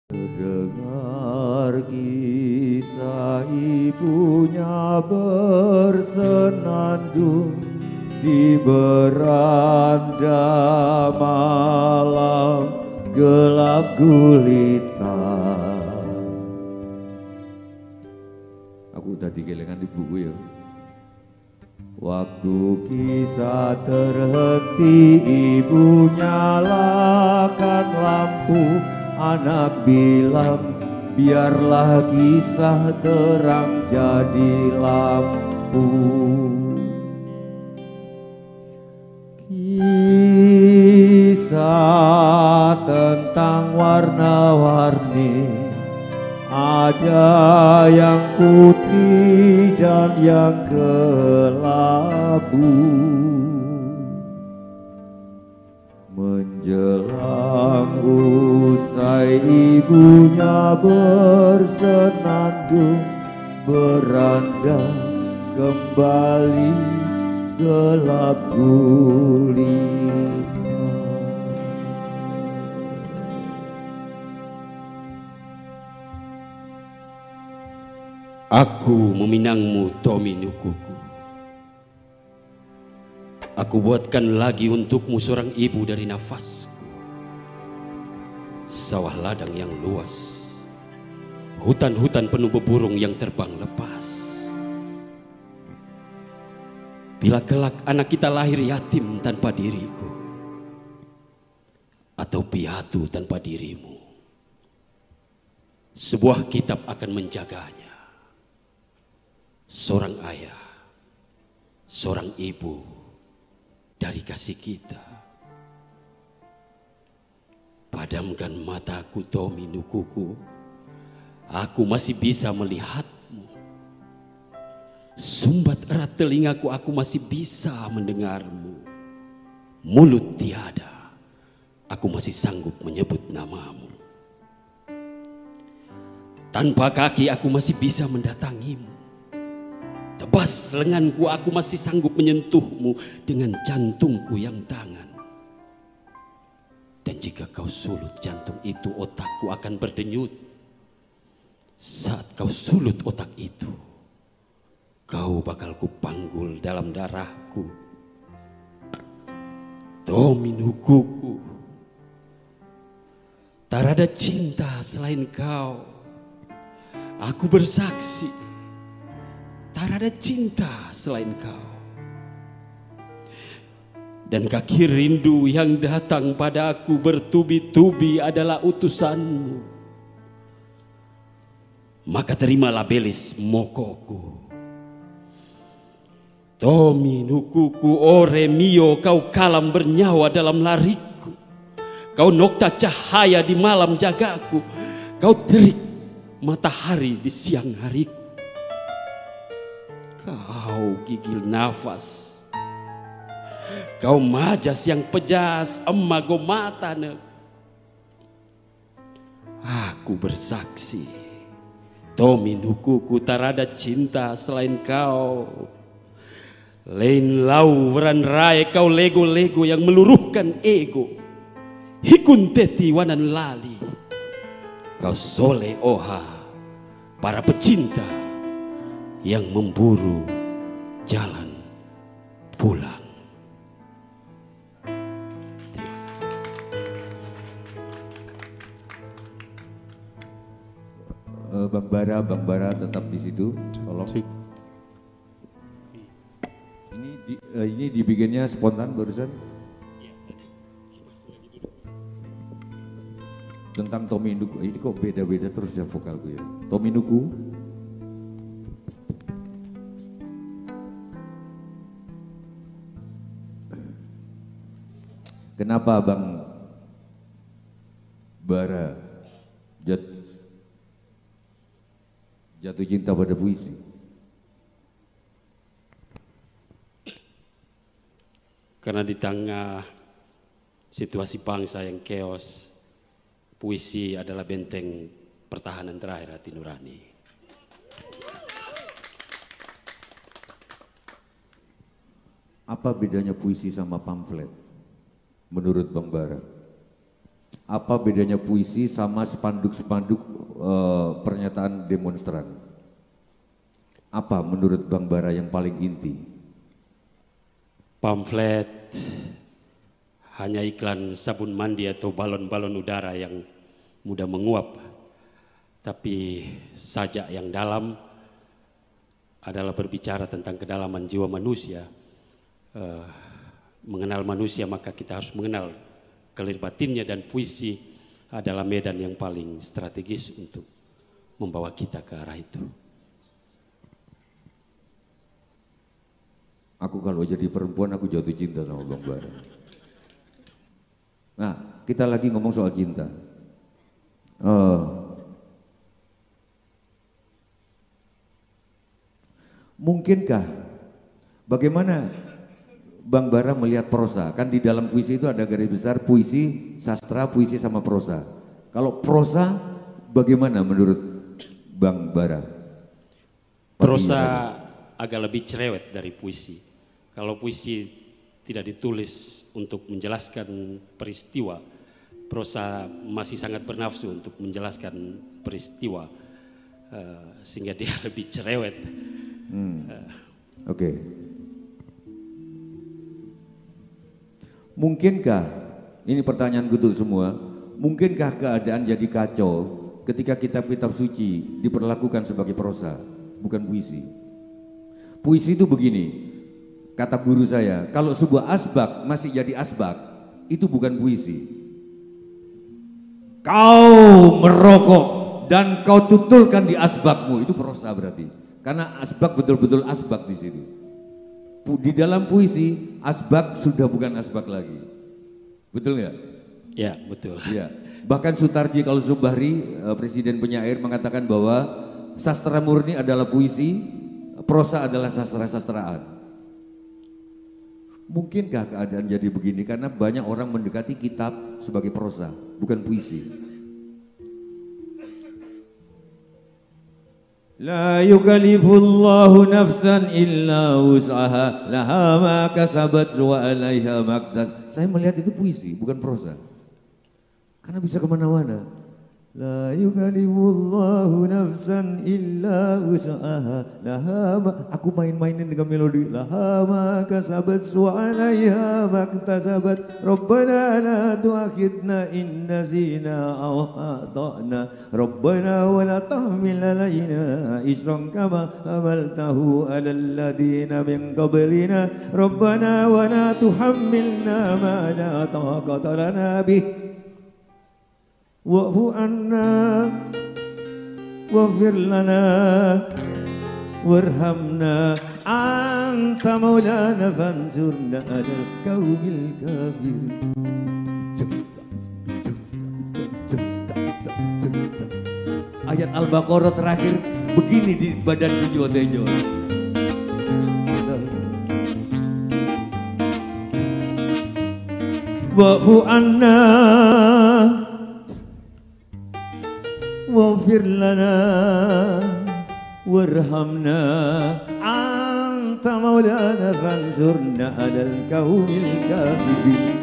Dengar kisah ibunya bersenandung di beranda malam gelap gulita. Aku udah dikelingan ibuku ya. Waktu kisah terhenti, ibu nyalakan lampu. Anak bilang, biarlah kisah terang jadi lampu. Kisah tentang warna-warni, ada yang putih dan yang kelabu. Menjelang usai ibunya bersenandung, beranda kembali gelap gulita. Aku meminangmu, Tomi Nukuku. Aku buatkan lagi untukmu seorang ibu dari nafasku. Sawah ladang yang luas, hutan-hutan penuh beburung yang terbang lepas. Bila kelak anak kita lahir yatim tanpa diriku, atau piatu tanpa dirimu, sebuah kitab akan menjaganya. Seorang ayah, seorang ibu dari kasih kita. Padamkan mataku, Tomi Nukuku, aku masih bisa melihatmu. Sumbat erat telingaku, aku masih bisa mendengarmu. Mulut tiada, aku masih sanggup menyebut namamu. Tanpa kaki aku masih bisa mendatangimu. Tebas lenganku, aku masih sanggup menyentuhmu dengan jantungku yang tangan. Dan jika kau sulut jantung itu, otakku akan berdenyut. Saat kau sulut otak itu, kau bakal kupanggul dalam darahku. Tomi Nukuku, tak ada cinta selain kau. Aku bersaksi, tak ada cinta selain kau. Dan kaki rindu yang datang padaku bertubi-tubi adalah utusanmu. Maka terimalah belis mokoku. Tomi Nukuku, ore mio, kau kalam bernyawa dalam lariku. Kau nokta cahaya di malam jagaku. Kau terik matahari di siang hariku. Kau gigil nafas, kau majas yang pejas, emago matane. Aku bersaksi, Tomi Nukuku, tak ada cinta selain kau. Lain lau weran rai, kau lego-lego yang meluruhkan ego. Hikun teti wanan lali, kau sole oha para pecinta yang memburu jalan pulang. Bang Bara tetap di situ, tolong. Ini dibikinnya spontan barusan. Tentang Tomi Nuku, ini kok beda-beda terus ya vokalku ya. Tomi Nuku. Kenapa Bang Bara jatuh cinta pada puisi? Karena di tengah situasi bangsa yang chaos, puisi adalah benteng pertahanan terakhir hati nurani. Apa bedanya puisi sama pamflet menurut Bang Bara? Apa bedanya puisi sama spanduk-spanduk pernyataan demonstran? Apa menurut Bang Bara yang paling inti? Pamflet hanya iklan sabun mandi atau balon-balon udara yang mudah menguap, tapi sajak yang dalam adalah berbicara tentang kedalaman jiwa manusia. Mengenal manusia maka kita harus mengenal kelir batinnya, dan puisi adalah medan yang paling strategis untuk membawa kita ke arah itu. Aku kalau jadi perempuan aku jatuh cinta sama Bang Bara. Nah, kita lagi ngomong soal cinta. Mungkinkah, bagaimana Bang Bara melihat prosa? Kan di dalam puisi itu ada garis besar puisi, sastra, puisi sama prosa. Kalau prosa bagaimana menurut Bang Bara? Prosa agak lebih cerewet dari puisi. Kalau puisi tidak ditulis untuk menjelaskan peristiwa, prosa masih sangat bernafsu untuk menjelaskan peristiwa, sehingga dia lebih cerewet. Oke. Mungkinkah, ini pertanyaan untuk semua, mungkinkah keadaan jadi kacau ketika kitab-kitab suci diperlakukan sebagai prosa, bukan puisi? Puisi itu begini, kata guru saya, kalau sebuah asbak masih jadi asbak, itu bukan puisi. Kau merokok dan kau tutulkan di asbakmu, itu prosa berarti. Karena asbak betul-betul asbak di situ. Di dalam puisi, asbak sudah bukan asbak lagi. Betul nggak? Ya, betul. Ya. Bahkan Sutarji Kalsubahri, presiden penyair, mengatakan bahwa sastra murni adalah puisi, prosa adalah sastra-sastraan. Mungkinkah keadaan jadi begini karena banyak orang mendekati kitab sebagai prosa, bukan puisi? La yukallifullahu nafsan illa wus'aha laha ma kasabat wa 'alaiha maktasab. Saya melihat itu puisi, bukan prosa. Karena bisa kemana-mana. La yukallifullahu nafsan illa wus'aha laha ma, aku main-mainin dengan melodi, laha ma kasabat wa 'alaiha maktasabat. Rabbana la tu'akhidna in nasina aw akhtana. Rabbana wa la tahmil 'alaina isran kama hamaltahu 'alal ladzina min qablina. Rabbana wa la tuhammilna ma la taqata lana bih. Wa'fu anna waghfir lana warhamna anta maulana fansurna 'alal qaumil kafir. Ayat Al-Baqarah terakhir begini di badan Sujo Tejo. Wa'fu anna waghfir lana warhamna anta maulana fansurna 'alal qaumil kafirin.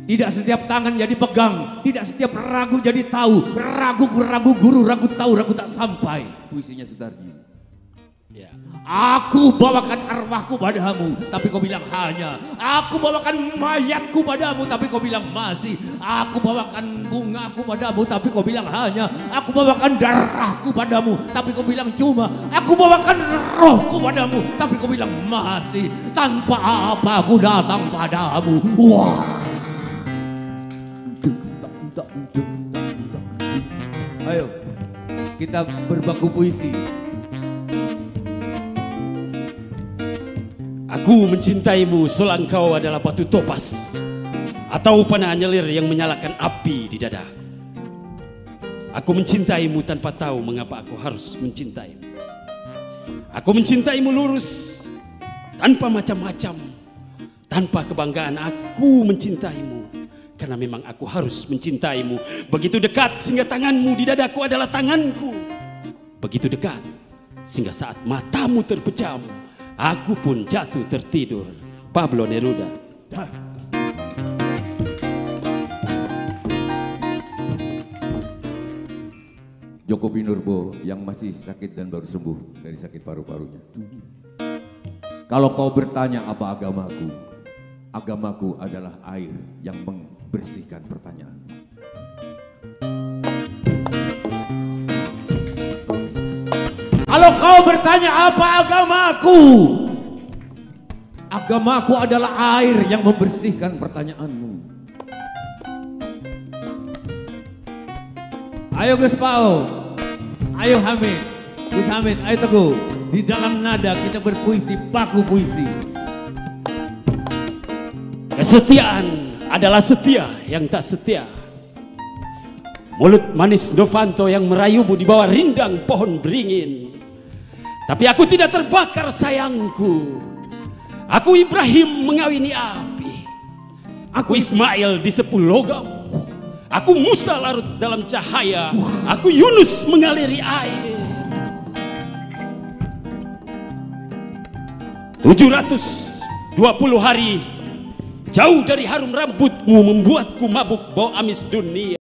Tidak setiap tangan jadi pegang, tidak setiap ragu jadi tahu. Ragu guru, ragu tahu, ragu tak sampai. Puisinya Sutarji. Ya. Aku bawakan arwahku padamu, tapi kau bilang hanya. Aku bawakan mayatku padamu, tapi kau bilang masih. Aku bawakan bungaku padamu, tapi kau bilang hanya. Aku bawakan darahku padamu, tapi kau bilang cuma. Aku bawakan rohku padamu, tapi kau bilang masih. Tanpa apa aku datang padamu. Wah. Ayo, kita berbaku puisi. Aku mencintaimu selangkau adalah batu topas atau panah anyelir yang menyalakan api di dada. Aku mencintaimu tanpa tahu mengapa aku harus mencintaimu. Aku mencintaimu lurus, tanpa macam-macam, tanpa kebanggaan. Aku mencintaimu karena memang aku harus mencintaimu. Begitu dekat sehingga tanganmu di dadaku adalah tanganku. Begitu dekat sehingga saat matamu terpejam, aku pun jatuh tertidur. Pablo Neruda. Joko Pinurbo yang masih sakit dan baru sembuh dari sakit paru-parunya. Kalau kau bertanya apa agamaku, agamaku adalah air yang membersihkan pertanyaan. Kalau kau bertanya apa agamaku, agamaku adalah air yang membersihkan pertanyaanmu. Ayo Gus Pao, ayo Hamid, Gus Hamid, ayo Teguh. Di dalam nada kita berpuisi, baku puisi. Kesetiaan adalah setia yang tak setia. Mulut manis Novanto yang merayumu di bawah rindang pohon beringin. Tapi aku tidak terbakar sayangku. Aku Ibrahim mengawini api. Aku Ismail disepul logam. Aku Musa larut dalam cahaya. Aku Yunus mengaliri air. 720 hari jauh dari harum rambutmu membuatku mabuk bau amis dunia.